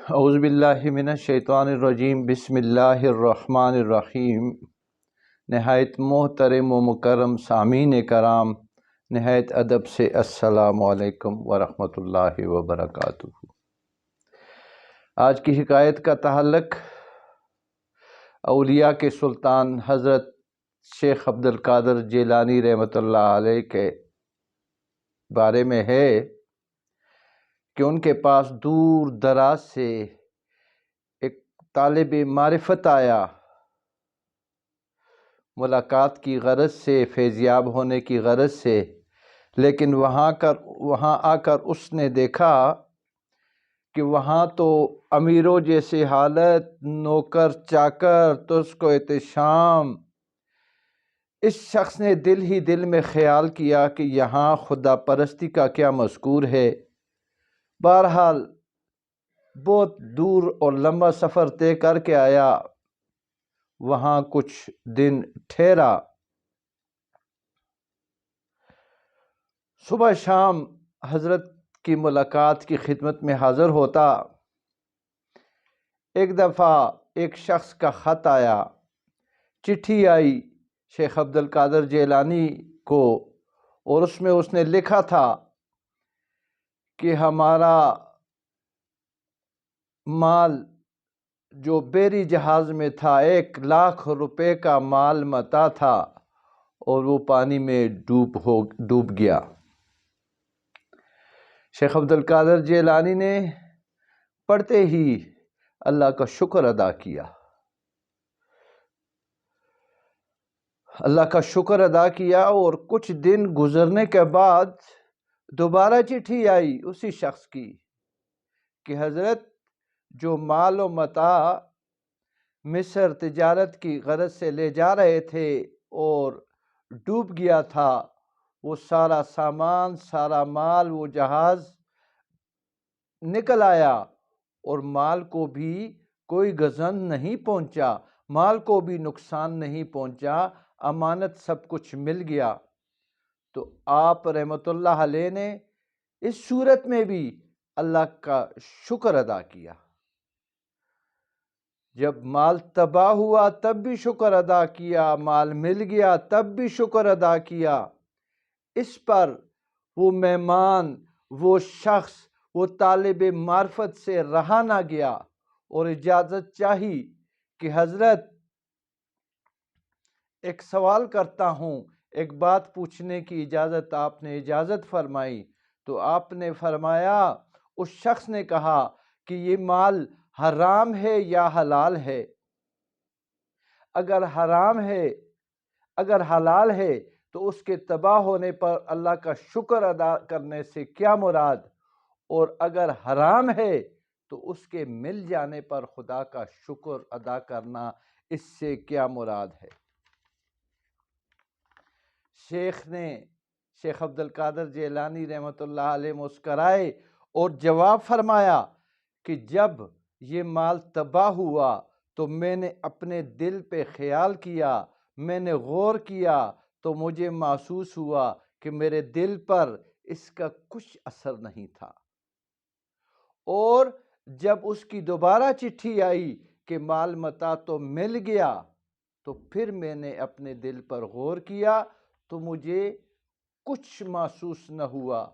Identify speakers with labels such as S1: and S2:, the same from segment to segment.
S1: اعوذ باللہ من الشیطان الرجیم، بسم اللہ الرحمن الرحیم۔ نہایت محترم و مکرم سامعین کرام، نہایت ادب سے السلام علیکم ورحمۃ اللہ وبرکاتہ۔ آج کی حکایت کا تعلق اولیاء کے سلطان حضرت شیخ عبد القادر جیلانی رحمۃ اللہ علیہ کے بارے میں ہے کہ ان کے پاس دور دراز سے ایک طالب معرفت آیا، ملاقات کی غرض سے، فیضیاب ہونے کی غرض سے، لیکن وہاں آ کر اس نے دیکھا کہ وہاں تو امیروں جیسے حالت، نوکر چاکر، ترس کو احتشام۔ اس شخص نے دل ہی دل میں خیال کیا کہ یہاں خدا پرستی کا کیا مذکور ہے۔ بہرحال بہت دور اور لمبا سفر طے کر کے آیا، وہاں کچھ دن ٹھہرا۔ صبح شام حضرت کی ملاقات کی خدمت میں حاضر ہوتا۔ ایک دفعہ ایک شخص کا خط آیا، چٹھی آئی شیخ عبد القادر جیلانی کو، اور اس نے لکھا تھا کہ ہمارا مال جو بیری جہاز میں تھا 1,00,000 روپے کا مال متا تھا، اور وہ پانی میں ڈوب گیا۔ شیخ عبد القادر جیلانی نے پڑھتے ہی اللہ کا شکر ادا کیا۔ اور کچھ دن گزرنے کے بعد دوبارہ چٹھی آئی اسی شخص کی کہ حضرت جو مال و متاع مصر تجارت کی غرض سے لے جا رہے تھے اور ڈوب گیا تھا، وہ سارا سامان، سارا مال، وہ جہاز نکل آیا، اور مال کو بھی کوئی گزند نہیں پہنچا، مال کو بھی نقصان نہیں پہنچا، امانت سب کچھ مل گیا۔ تو آپ رحمت اللہ علیہ نے اس صورت میں بھی اللہ کا شکر ادا کیا۔ جب مال تباہ ہوا تب بھی شکر ادا کیا، مال مل گیا تب بھی شکر ادا کیا۔ اس پر وہ مہمان، وہ شخص، وہ طالب معرفت سے رہا نہ گیا اور اجازت چاہی کہ حضرت ایک سوال کرتا ہوں، ایک بات پوچھنے کی اجازت۔ آپ نے اجازت فرمائی تو آپ نے فرمایا، اس شخص نے کہا کہ یہ مال حرام ہے یا حلال ہے؟ اگر حرام ہے، اگر حلال ہے تو اس کے تباہ ہونے پر اللہ کا شکر ادا کرنے سے کیا مراد، اور اگر حرام ہے تو اس کے مل جانے پر خدا کا شکر ادا کرنا، اس سے کیا مراد ہے؟ شیخ عبد القادر جیلانی رحمۃ اللہ علیہ مسکرائے اور جواب فرمایا کہ جب یہ مال تباہ ہوا تو میں نے اپنے دل پہ خیال کیا، میں نے غور کیا تو مجھے محسوس ہوا کہ میرے دل پر اس کا کچھ اثر نہیں تھا، اور جب اس کی دوبارہ چٹھی آئی کہ مال متا تو مل گیا، تو پھر میں نے اپنے دل پر غور کیا تو مجھے کچھ محسوس نہ ہوا،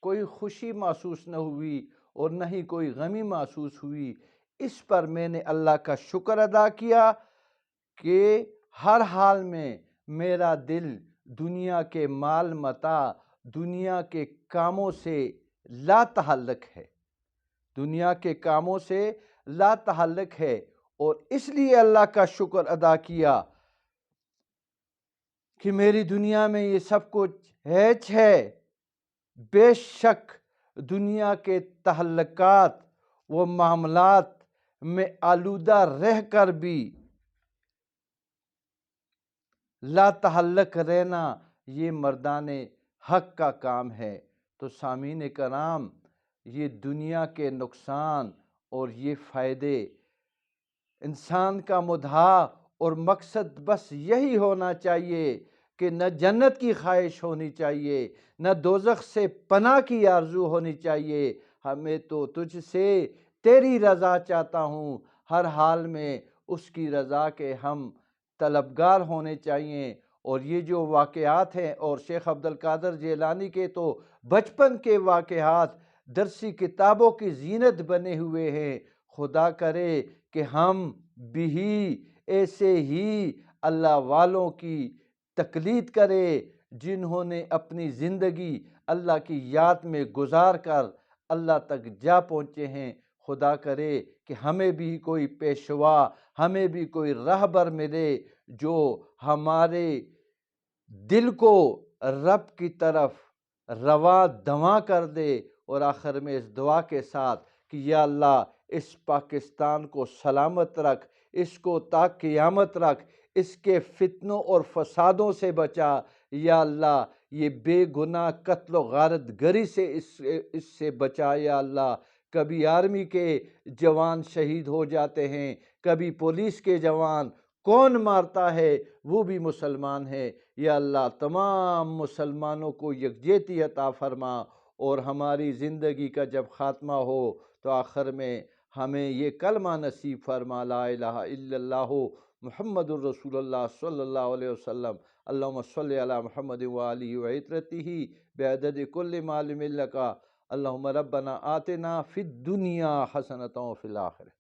S1: کوئی خوشی محسوس نہ ہوئی اور نہ ہی کوئی غمی محسوس ہوئی۔ اس پر میں نے اللہ کا شکر ادا کیا کہ ہر حال میں میرا دل دنیا کے مال متاع، دنیا کے کاموں سے لا تعلق ہے، دنیا کے کاموں سے لا تعلق ہے، اور اس لیے اللہ کا شکر ادا کیا کہ میری دنیا میں یہ سب کچھ ہے۔ بے شک دنیا کے تعلقات و معاملات میں آلودہ رہ کر بھی لا تعلق رہنا یہ مردان حق کا کام ہے۔ تو سامعین کرام، یہ دنیا کے نقصان اور یہ فائدے، انسان کا مدعا اور مقصد بس یہی ہونا چاہیے کہ نہ جنت کی خواہش ہونی چاہیے، نہ دوزخ سے پناہ کی آرزو ہونی چاہیے، ہمیں تو تجھ سے تیری رضا چاہتا ہوں، ہر حال میں اس کی رضا کے ہم طلبگار ہونے چاہیے۔ اور یہ جو واقعات ہیں، اور شیخ عبدالقادر جیلانی کے تو بچپن کے واقعات درسی کتابوں کی زینت بنے ہوئے ہیں، خدا کرے کہ ہم بھی ایسے ہی اللہ والوں کی تقلید کرے جنہوں نے اپنی زندگی اللہ کی یاد میں گزار کر اللہ تک جا پہنچے ہیں۔ خدا کرے کہ ہمیں بھی کوئی پیشوا، ہمیں بھی کوئی رہبر ملے جو ہمارے دل کو رب کی طرف رواں دواں کر دے، اور آخر میں اس دعا کے ساتھ کہ یا اللہ اس پاکستان کو سلامت رکھ، اس کو تا قیامت رکھ، اس کے فتنوں اور فسادوں سے بچا۔ یا اللہ یہ بے گناہ قتل و غارت گری سے اس سے بچا۔ یا اللہ کبھی آرمی کے جوان شہید ہو جاتے ہیں، کبھی پولیس کے جوان، کون مارتا ہے؟ وہ بھی مسلمان ہے۔ یا اللہ تمام مسلمانوں کو یکجہتی عطا فرما، اور ہماری زندگی کا جب خاتمہ ہو تو آخر میں ہمیں یہ کلمہ نصیب فرما، لا الہ الا اللہ محمد الرسول اللہ صلی اللہ علیہ وسلم۔ اللہم صلی علی محمد وآلہ وعترتہ بعدد کل معلوم لک۔ اللہم ربنا آتنا فی الدنیا حسنۃ وفی الآخرہ